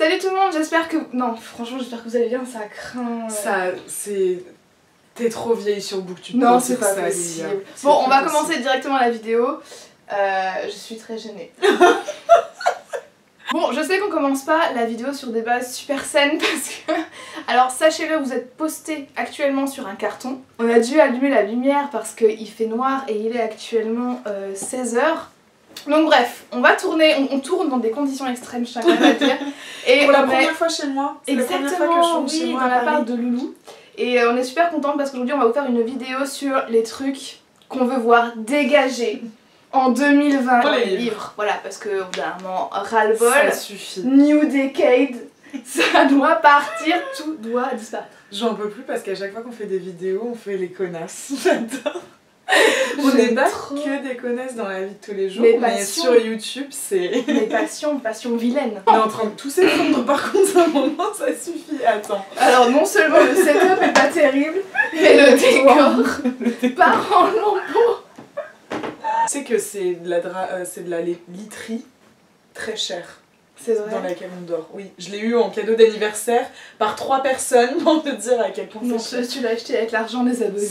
Salut tout le monde, j'espère que... Non, franchement, j'espère que vous allez bien, ça craint... Ça, c'est... T'es trop vieille sur BookTube. Non, c'est pas possible. Bon, on va commencer directement la vidéo. Je suis très gênée. Bon, je sais qu'on commence pas la vidéo sur des bases super saines parce que... Alors, sachez-le, vous êtes posté actuellement sur un carton. On a dû allumer la lumière parce qu'il fait noir et il est actuellement 16 h. Donc bref, on va tourner, on tourne dans des conditions extrêmes, je tiens quand même à dire. Et pour la première fois chez moi. Exactement, la première fois que je tourne oui, chez moi dans l'appart de Loulou. Et on est super contente parce qu'aujourd'hui on va vous faire une vidéo sur les trucs qu'on veut voir dégager en 2020 dans les livres. Voilà, parce que au bout d'un moment, ras-le-bol, ça suffit. New Decade, ça doit partir, tout doit disparaître. J'en peux plus parce qu'à chaque fois qu'on fait des vidéos, on fait les connasses. J'adore. On n'est pas que des connasses dans la vie de tous les jours, mais sur YouTube c'est... Mais passion vilaine. On est en train de tout s'effondre par contre à un moment, ça suffit, attends. Alors non seulement le setup est pas terrible, mais le décor part en lambeaux. Tu sais que c'est de la literie très chère. C'est vrai. Dans laquelle on dort, oui. Je l'ai eu en cadeau d'anniversaire par 3 personnes pour te dire à quel point c'est cher. Tu l'as acheté avec l'argent des abonnés.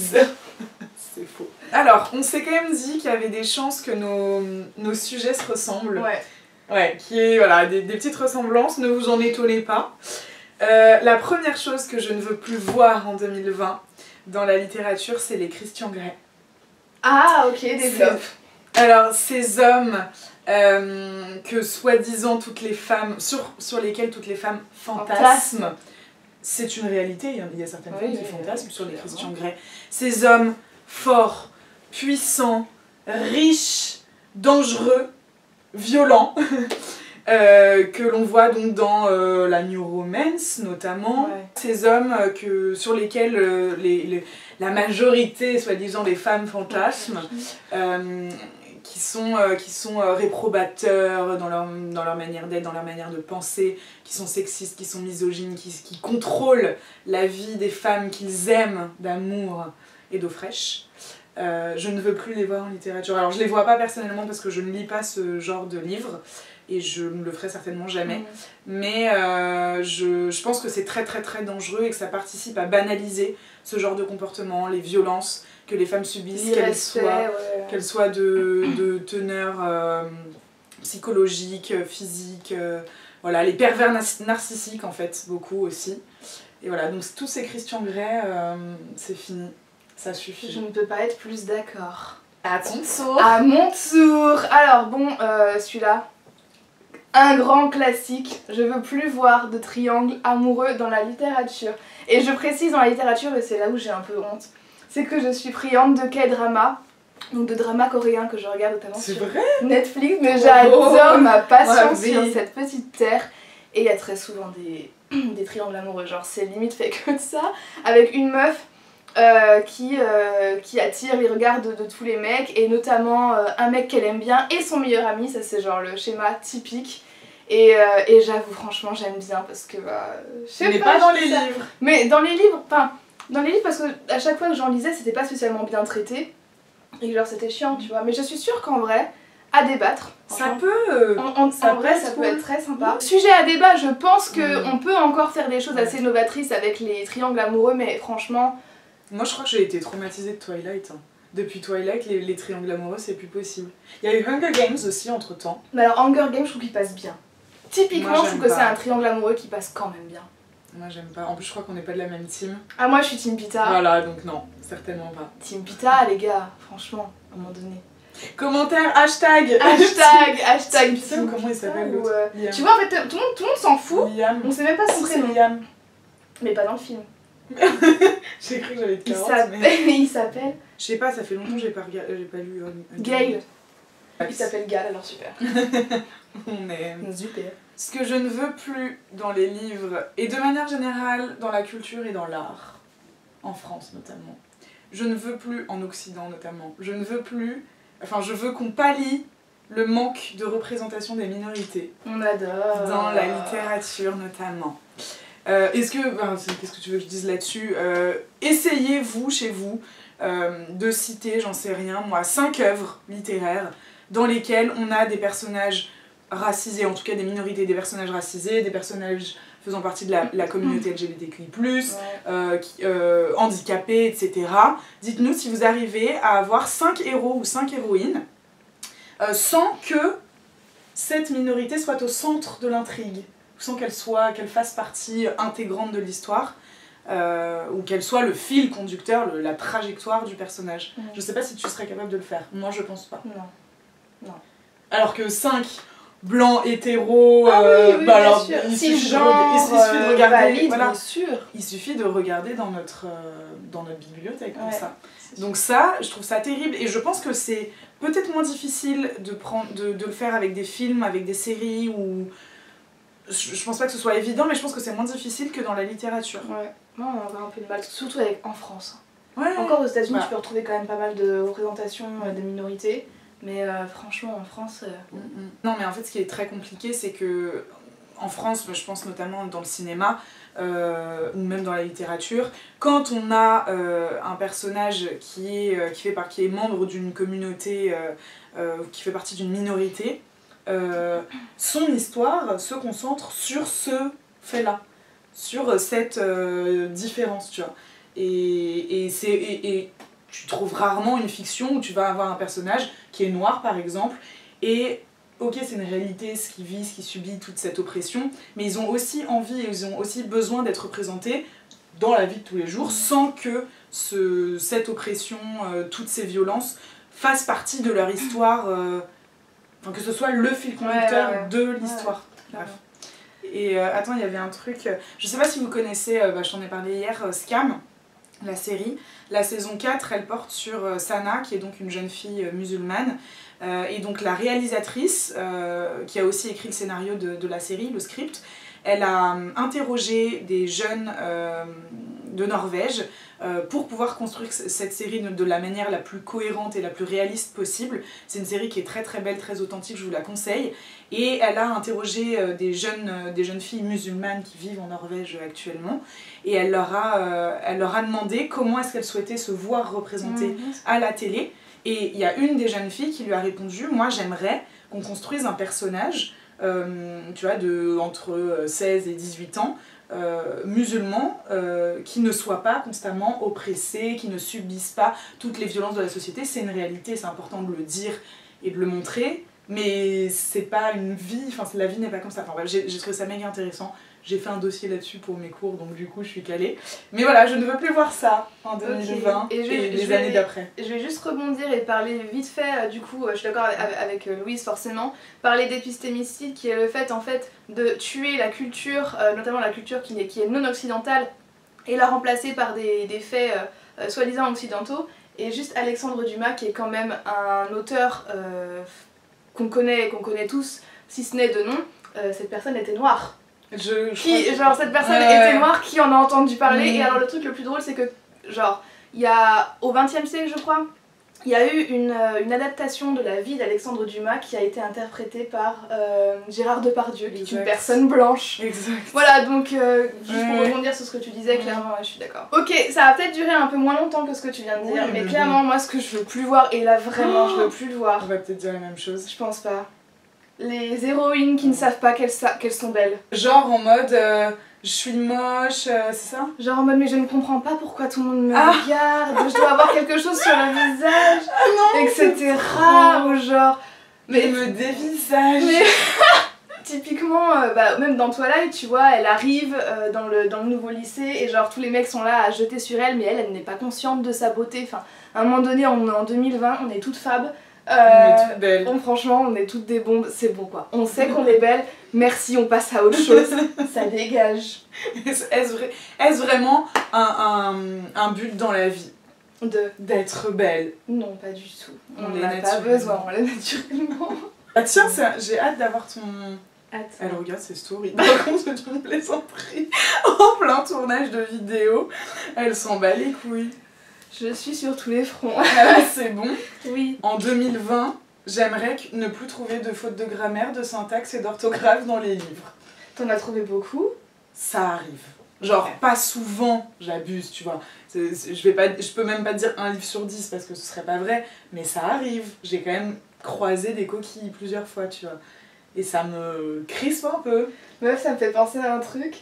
C'est faux. Alors, on s'est quand même dit qu'il y avait des chances que nos sujets se ressemblent. Ouais. Ouais, qu'il y ait voilà, des petites ressemblances, ne vous en étonnez pas. La première chose que je ne veux plus voir en 2020 dans la littérature, c'est les Christian Grey. Ah, ok, développe. Alors, ces hommes que soi-disant toutes les femmes, sur lesquelles toutes les femmes fantasment, c'est une réalité, il y a certaines femmes qui fantasment sur les Christian Grey. Ces hommes forts, puissants, riches, dangereux, violents, que l'on voit donc dans la New Romance notamment. Ouais. Ces hommes sur lesquels la majorité, soi-disant, des femmes fantasment, qui sont réprobateurs dans leur manière d'être, dans leur manière de penser, qui sont sexistes, qui sont misogynes, qui contrôlent la vie des femmes qu'ils aiment d'amour et d'eau fraîche. Je ne veux plus les voir en littérature. Alors je les vois pas personnellement parce que je ne lis pas ce genre de livres et je ne le ferai certainement jamais. Mais je pense que c'est très très très dangereux et que ça participe à banaliser ce genre de comportement, les violences que les femmes subissent, qu'elles soient de teneur psychologique, physique, voilà, les pervers narcissiques en fait, beaucoup aussi. Et voilà, donc tous ces Christian Grey, c'est fini, ça suffit. Je ne peux pas être plus d'accord. À ton tour. À mon tour. Alors bon, celui-là, un grand classique. Je veux plus voir de triangle amoureux dans la littérature. Et je précise dans la littérature, et c'est là où j'ai un peu honte, c'est que je suis friande de K-drama, donc de drama coréen que je regarde notamment sur Netflix, mais j'adore ma passion sur cette petite terre. Et il y a très souvent des triangles amoureux, genre c'est limite fait que de ça, avec une meuf qui attire les regards de tous les mecs, et notamment un mec qu'elle aime bien et son meilleur ami, ça c'est genre le schéma typique. Et j'avoue franchement j'aime bien parce que je sais pas dans les livres. Mais dans les livres, enfin dans les livres parce que à chaque fois que j'en lisais c'était pas spécialement bien traité et genre c'était chiant tu vois, mais je suis sûre qu'en vrai à débattre. Ça peut. En vrai, ça peut être très sympa. Sujet à débat, je pense qu'on peut encore faire des choses assez novatrices avec les triangles amoureux, mais franchement... Moi je crois que j'ai été traumatisée de Twilight. Depuis Twilight, les triangles amoureux, c'est plus possible. Il y a eu Hunger Games aussi entre temps. Mais alors Hunger Games, je trouve qu'il passe bien. Typiquement, je trouve que c'est un triangle amoureux qui passe quand même bien. Moi j'aime pas. En plus, je crois qu'on n'est pas de la même team. Ah, moi je suis team Pita. Voilà, donc non, certainement pas. Team Pita, les gars, franchement, à un moment donné. Commentaire, hashtag Pita, comment il s'appelle l'autre Tu vois, en fait, tout le monde s'en fout. Liam. On sait même pas son prénom. Liam. Mais pas dans le film. J'ai cru que j'avais de 40, il s'appelle... Je sais pas, ça fait longtemps que j'ai pas lu... Gale. Il s'appelle Gale, alors super. On est... Super. Ce que je ne veux plus dans les livres, et de manière générale dans la culture et dans l'art, en France notamment, je ne veux plus, en Occident notamment, je ne veux plus... Enfin, je veux qu'on pallie le manque de représentation des minorités. On adore. Dans la littérature notamment. Qu'est-ce que tu veux que je dise là-dessus? Essayez, vous, chez vous, de citer, j'en sais rien, moi, 5 œuvres littéraires dans lesquelles on a des personnages racisés, en tout cas des minorités, des personnages racisés, des personnages faisant partie de la communauté LGBTQI+, handicapés, etc. Dites-nous si vous arrivez à avoir 5 héros ou 5 héroïnes sans que cette minorité soit au centre de l'intrigue, sans qu'elle fasse partie intégrante de l'histoire, ou qu'elle soit le fil conducteur, la trajectoire du personnage. Je sais pas si tu serais capable de le faire. Moi, je pense pas. Non. Alors que 5 blancs hétéros, alors il suffit de regarder, valide, bien sûr. Il suffit de regarder dans notre bibliothèque pour ça. Donc ça, je trouve ça terrible et je pense que c'est peut-être moins difficile de le faire avec des films, avec des séries ou je pense pas que ce soit évident, mais je pense que c'est moins difficile que dans la littérature. Ouais, moi on va un peu de mal, surtout en France. Ouais. Encore aux États-Unis, tu peux retrouver quand même pas mal de représentations des minorités. Mais franchement, en France... Non, mais en fait, ce qui est très compliqué, c'est que en France, je pense notamment dans le cinéma, ou même dans la littérature, quand on a un personnage qui est membre d'une communauté, qui fait partie d'une minorité, son histoire se concentre sur ce fait-là, sur cette différence, tu vois. Et tu trouves rarement une fiction où tu vas avoir un personnage qui est noir par exemple, et ok c'est une réalité ce qu'il vit, ce qu'il subit, toute cette oppression, mais ils ont aussi envie et ils ont aussi besoin d'être représentés dans la vie de tous les jours sans que cette oppression, toutes ces violences fassent partie de leur histoire, enfin que ce soit le fil conducteur de l'histoire. Bref. Et attends, il y avait un truc, je sais pas si vous connaissez, je t'en ai parlé hier, Scam, la série. La saison 4, elle porte sur Sana, qui est donc une jeune fille musulmane. Et donc la réalisatrice, qui a aussi écrit le scénario de la série, le script, elle a interrogé des jeunes de Norvège pour pouvoir construire cette série de la manière la plus cohérente et la plus réaliste possible. C'est une série qui est très très belle, très authentique, je vous la conseille. Et elle a interrogé des jeunes filles musulmanes qui vivent en Norvège actuellement. Et elle leur a demandé comment est-ce qu'elles souhaitaient se voir représentées à la télé. Et il y a une des jeunes filles qui lui a répondu « Moi j'aimerais qu'on construise un personnage tu vois, entre 16 et 18 ans, musulman, qui ne soit pas constamment oppressé, qui ne subisse pas toutes les violences de la société. C'est une réalité, c'est important de le dire et de le montrer, mais c'est pas une vie, enfin la vie n'est pas comme ça. Enfin, j'ai trouvé ça méga intéressant. J'ai fait un dossier là-dessus pour mes cours, donc du coup je suis calée. Mais voilà, je ne veux plus voir ça en 2020 et les années d'après. Je vais juste rebondir et parler vite fait, du coup, je suis d'accord avec Louise forcément, parler d'épistémicide qui est le fait en fait de tuer la culture, notamment la culture qui est non occidentale, et la remplacer par des faits soi-disant occidentaux. Et juste Alexandre Dumas qui est quand même un auteur qu'on connaît tous, si ce n'est de nom, cette personne était noire. Cette personne était noire, qui en a entendu parler, et alors le truc le plus drôle c'est que genre il y a au XXe siècle je crois, il y a eu une adaptation de la vie d'Alexandre Dumas qui a été interprétée par Gérard Depardieu, qui est une personne blanche. Exact. Voilà, donc juste pour rebondir sur ce que tu disais, clairement je suis d'accord. Ok, ça va peut-être durer un peu moins longtemps que ce que tu viens de dire, mais clairement moi ce que je veux plus voir, et là vraiment je veux plus le voir. On va peut-être dire la même chose. Je pense pas. Les héroïnes qui ne savent pas qu'elles sont belles. Genre en mode je suis moche, c'est ça? Genre en mode mais je ne comprends pas pourquoi tout le monde me regarde, je dois avoir quelque chose sur le visage, etc. Ou genre... Mais me dévisage. Mais... Typiquement, même dans Twilight, tu vois, elle arrive dans le nouveau lycée et genre tous les mecs sont là à jeter sur elle, mais elle n'est pas consciente de sa beauté. Enfin, à un moment donné, en 2020, on est toutes fab. On est toutes belles. Franchement, on est toutes des bombes, c'est bon quoi. On sait qu'on est belles, merci, on passe à autre chose. Ça dégage. Est-ce vraiment un but dans la vie d'être belle? Non, pas du tout. On n'a pas besoin, on l'est naturellement. Ah tiens, j'ai hâte d'avoir ton... Elle regarde ses stories. Par contre, c'est une plaisanterie. En plein tournage de vidéo, elle s'en bat les couilles. Je suis sur tous les fronts. C'est bon. Oui. En 2020, j'aimerais ne plus trouver de fautes de grammaire, de syntaxe et d'orthographe dans les livres. T'en as trouvé beaucoup? Ça arrive. Genre, pas souvent, j'abuse, tu vois. Je peux même pas dire 1 livre sur 10 parce que ce serait pas vrai, mais ça arrive. J'ai quand même croisé des coquilles plusieurs fois, tu vois. Et ça me crispe un peu. Meuf, ça me fait penser à un truc.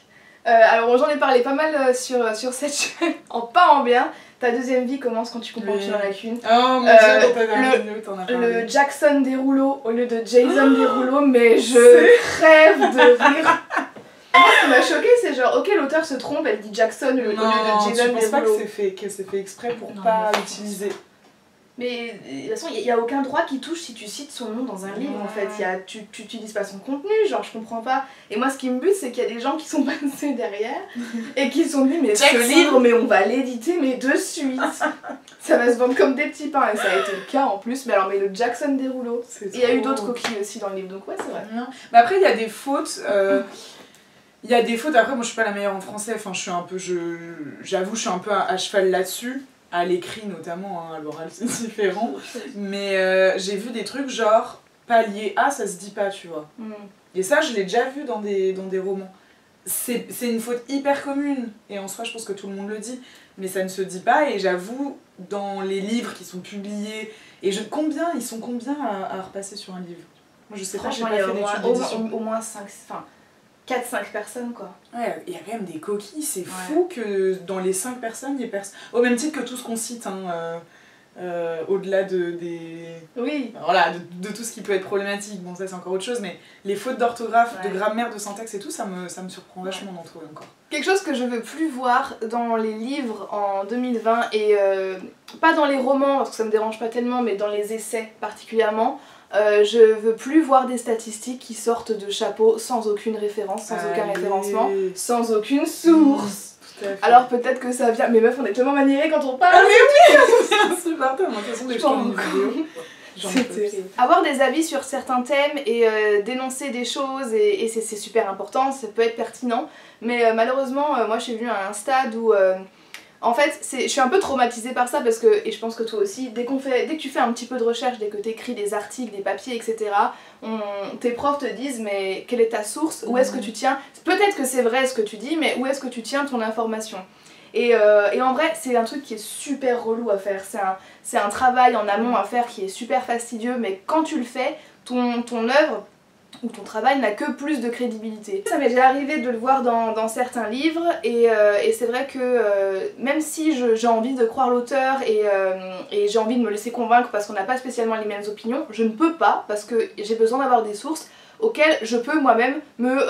Alors j'en ai parlé pas mal sur cette chaîne, pas en bien. Ta deuxième vie commence quand tu comprends que tu n'en as qu'une. Oh mon dieu, dans ta dernière vidéo, t'en as parlé. Le Jackson Derulo au lieu de Jason Derulo, mais je crève de rire. Moi, ce qui m'a choqué, c'est genre, ok, l'auteur se trompe, elle dit Jackson au lieu de Jason Derulo. Je pense pas que c'est fait exprès pour pas l'utiliser. Mais de toute façon, il n'y a aucun droit qui touche si tu cites son nom dans un livre en fait. Tu n'utilises pas son contenu, genre je comprends pas. Et moi ce qui me bute, c'est qu'il y a des gens qui sont passés derrière et qui se sont dit mais ce livre, mais on va l'éditer mais de suite. Ça va se vendre comme des petits pains et ça a été le cas en plus. Mais alors, mais le Jackson Derulo. Il y a eu d'autres coquilles aussi dans le livre, donc ouais, c'est vrai. Non. Mais après, il y a des fautes. Il y a des fautes, après moi je suis pas la meilleure en français, enfin je suis un peu, j'avoue je suis un peu à cheval là-dessus. À l'écrit notamment, hein, à l'oral c'est différent, mais j'ai vu des trucs genre palier A ça se dit pas, tu vois. Et ça je l'ai déjà vu dans des romans. C'est une faute hyper commune, et en soi je pense que tout le monde le dit, mais ça ne se dit pas, et j'avoue, dans les livres qui sont publiés, et ils sont combien à repasser sur un livre? Moi je sais pas, j'ai pas fait d'études d'édition. Au moins 5, enfin 4-5 personnes quoi. Ouais, il y a quand même des coquilles, c'est fou que dans les 5 personnes, il y ait personne. Au même titre que tout ce qu'on cite, hein, au-delà voilà, de tout ce qui peut être problématique, bon ça c'est encore autre chose, mais les fautes d'orthographe, de grammaire, de syntaxe et tout, ça me surprend vachement d'en trouver encore. Quelque chose que je veux plus voir dans les livres en 2020, et pas dans les romans parce que ça me dérange pas tellement, mais dans les essais particulièrement. Je veux plus voir des statistiques qui sortent de chapeau sans aucune référence, sans aucun référencement, sans aucune source. Alors peut-être que ça vient, mais meuf on est tellement maniérés quand on parle. Ah mais oui, c'est insupportable, de toute façon dès que je tourne une vidéo. C'est terrible. Avoir des avis sur certains thèmes et dénoncer des choses, et c'est super important, ça peut être pertinent, mais malheureusement moi je suis venue à un stade où en fait, je suis un peu traumatisée par ça parce que, et je pense que toi aussi, dès que tu fais un petit peu de recherche, dès que tu écris des articles, des papiers, etc., tes profs te disent mais quelle est ta source, où est-ce que tu tiens, peut-être que c'est vrai ce que tu dis, mais où est-ce que tu tiens ton information. Et en vrai, c'est un truc qui est super relou à faire, c'est un travail en amont à faire qui est super fastidieux, mais quand tu le fais, ton œuvre où ton travail n'a que plus de crédibilité. Ça m'est déjà arrivé de le voir dans certains livres, et c'est vrai que même si j'ai envie de croire l'auteur et j'ai envie de me laisser convaincre parce qu'on n'a pas spécialement les mêmes opinions, je ne peux pas parce que j'ai besoin d'avoir des sources auxquelles je peux moi-même me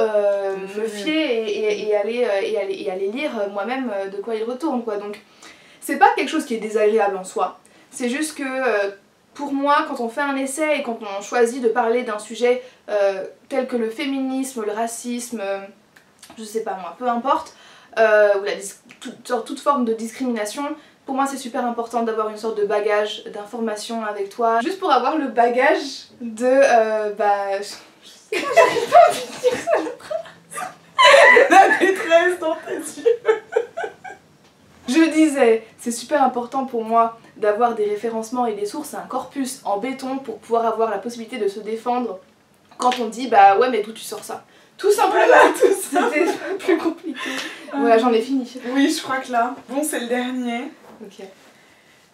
fier et aller lire moi-même de quoi il retourne quoi. Donc c'est pas quelque chose qui est désagréable en soi, c'est juste que pour moi, quand on fait un essai et quand on choisit de parler d'un sujet tel que le féminisme, le racisme, je sais pas moi, peu importe, ou toute forme de discrimination, pour moi c'est super important d'avoir une sorte de bagage d'information avec toi, juste pour avoir le bagage de j'arrive pas à dire ça. La détresse dans tes yeux. Je disais, c'est super important pour moi d'avoir des référencements et des sources, un corpus en béton pour pouvoir avoir la possibilité de se défendre quand on dit bah ouais mais d'où tu sors ça. Tout simplement, tout ça. C'était plus compliqué. Voilà, j'en ai fini. Oui, je crois que là, bon c'est le dernier. Ok.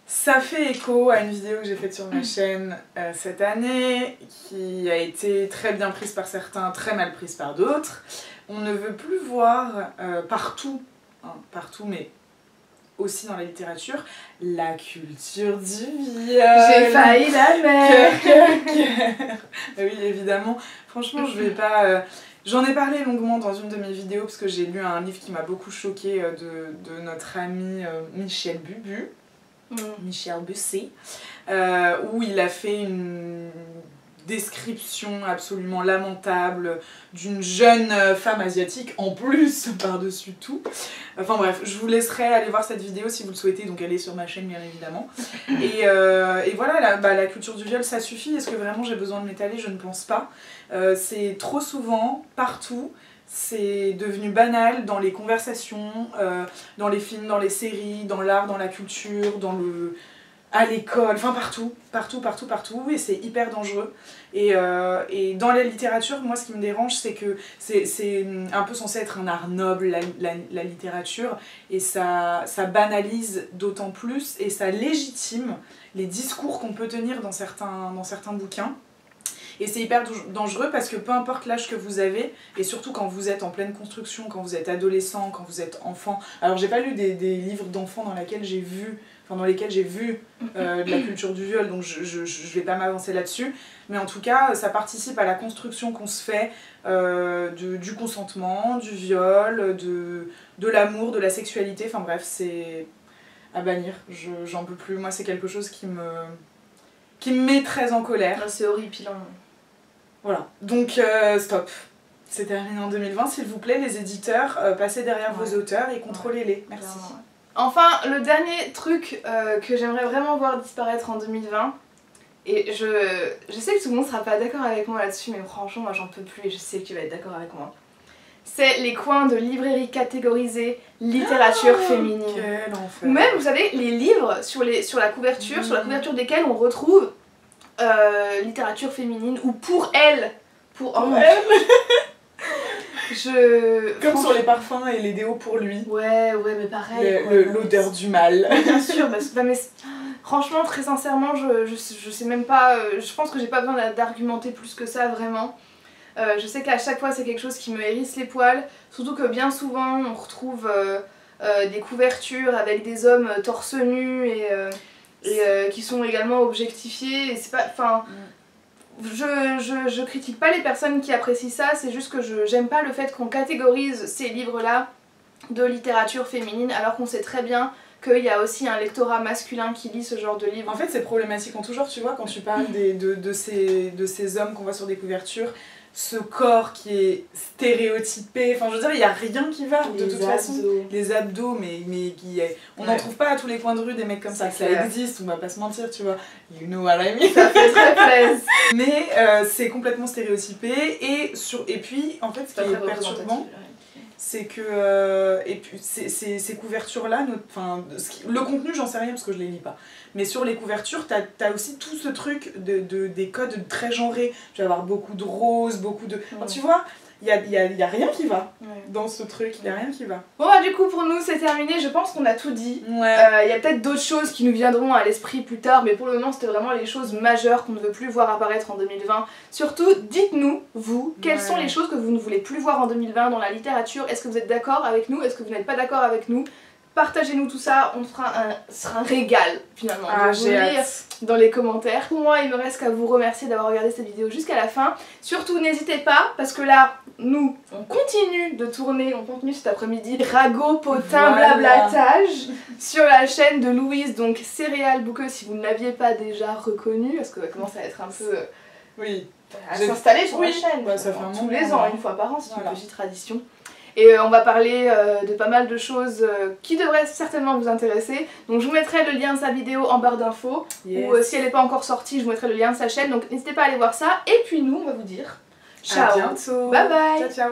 Ça fait écho à une vidéo que j'ai faite sur ma chaîne cette année, qui a été très bien prise par certains, très mal prise par d'autres. On ne veut plus voir partout, mais aussi dans la littérature, la culture du viol. J'ai failli la mettre. Oui, évidemment. Franchement, je vais pas... J'en ai parlé longuement dans une de mes vidéos parce que j'ai lu un livre qui m'a beaucoup choquée de notre ami Michel Bubu. Michel Bussé, où il a fait une description absolument lamentable d'une jeune femme asiatique en plus par-dessus tout. Enfin bref, je vous laisserai aller voir cette vidéo si vous le souhaitez, donc elle est sur ma chaîne bien évidemment. Et voilà, la culture du viol ça suffit, est-ce que vraiment j'ai besoin de m'étaler? Je ne pense pas. C'est trop souvent, partout, c'est devenu banal dans les conversations, dans les films, dans les séries, dans l'art, dans la culture, à l'école, enfin partout, et c'est hyper dangereux. Et dans la littérature, moi ce qui me dérange, c'est que c'est un peu censé être un art noble, la littérature, et ça banalise d'autant plus, et ça légitime les discours qu'on peut tenir dans certains bouquins. Et c'est hyper dangereux parce que peu importe l'âge que vous avez, et surtout quand vous êtes en pleine construction, quand vous êtes adolescent, quand vous êtes enfant. Alors j'ai pas lu des livres d'enfants dans lesquels j'ai vu de la culture du viol, donc je vais pas m'avancer là-dessus. Mais en tout cas, ça participe à la construction qu'on se fait du consentement, du viol, de l'amour, de la sexualité. Enfin bref, c'est à bannir. J'en peux plus. Moi, c'est quelque chose qui me met très en colère. C'est horripilant. Voilà. Donc, stop. C'est terminé en 2020. S'il vous plaît, les éditeurs, passez derrière vos auteurs et contrôlez-les. Merci. Clairement. Enfin, le dernier truc que j'aimerais vraiment voir disparaître en 2020, et je sais que tout le monde sera pas d'accord avec moi là-dessus, mais franchement, moi j'en peux plus et je sais que tu vas être d'accord avec moi. C'est les coins de librairie catégorisés littérature féminine. Quel enfer. Ou même, vous savez, les livres sur la couverture, sur la couverture desquels on retrouve littérature féminine ou pour elle. Pour elle. Comme sur les parfums et les déos pour lui. Ouais, mais pareil. L'odeur du mal. Bien sûr, mais franchement, très sincèrement, je sais même pas. Je pense que j'ai pas besoin d'argumenter plus que ça, vraiment. Je sais qu'à chaque fois, c'est quelque chose qui me hérisse les poils. Surtout que bien souvent, on retrouve des couvertures avec des hommes torse nu et qui sont également objectifiés. Et c'est pas. Enfin. Je critique pas les personnes qui apprécient ça, c'est juste que j'aime pas le fait qu'on catégorise ces livres-là de littérature féminine alors qu'on sait très bien qu'il y a aussi un lectorat masculin qui lit ce genre de livres. En fait, c'est problématique en tout genre, tu vois, quand tu parles de ces hommes qu'on voit sur des couvertures, ce corps qui est stéréotypé, enfin je veux dire, il n'y a rien qui va de toute façon. Les abdos, mais on n'en trouve pas à tous les coins de rue des mecs comme ça. Ça existe, on va pas se mentir, tu vois. You know what I mean. Ça fait très plaisir. Mais c'est complètement stéréotypé et puis en fait ce qui est perturbant, c'est que et puis ces couvertures là, le contenu j'en sais rien parce que je les lis pas, mais sur les couvertures t'as aussi tout ce truc des codes très genrés. Tu vas avoir beaucoup de roses, beaucoup de... Enfin, tu vois, il y a rien qui va dans ce truc, il y a rien qui va. Bon bah du coup pour nous c'est terminé, je pense qu'on a tout dit. Il y a peut-être d'autres choses qui nous viendront à l'esprit plus tard, mais pour le moment c'était vraiment les choses majeures qu'on ne veut plus voir apparaître en 2020. Surtout dites-nous, vous, quelles sont les choses que vous ne voulez plus voir en 2020 dans la littérature. Est-ce que vous êtes d'accord avec nous? Est-ce que vous n'êtes pas d'accord avec nous? Partagez-nous tout ça, ce sera un régal finalement de vous lire dans les commentaires. Pour moi, il me reste qu'à vous remercier d'avoir regardé cette vidéo jusqu'à la fin. Surtout, n'hésitez pas, parce que là, nous, on continue de tourner, on continue cet après-midi, ragot, potin, blablatage, sur la chaîne de Louise, donc Céréales Bouqueux, si vous ne l'aviez pas déjà reconnu, parce que ça commence à être un peu... à s'installer sur la chaîne, ça fait tous les ans, une fois par an, c'est une petite tradition. Et on va parler de pas mal de choses qui devraient certainement vous intéresser. Donc je vous mettrai le lien de sa vidéo en barre d'infos. Ou si elle n'est pas encore sortie, je vous mettrai le lien de sa chaîne. Donc n'hésitez pas à aller voir ça. Et puis nous, on va vous dire ciao. À bientôt. Bye bye. Ciao, ciao.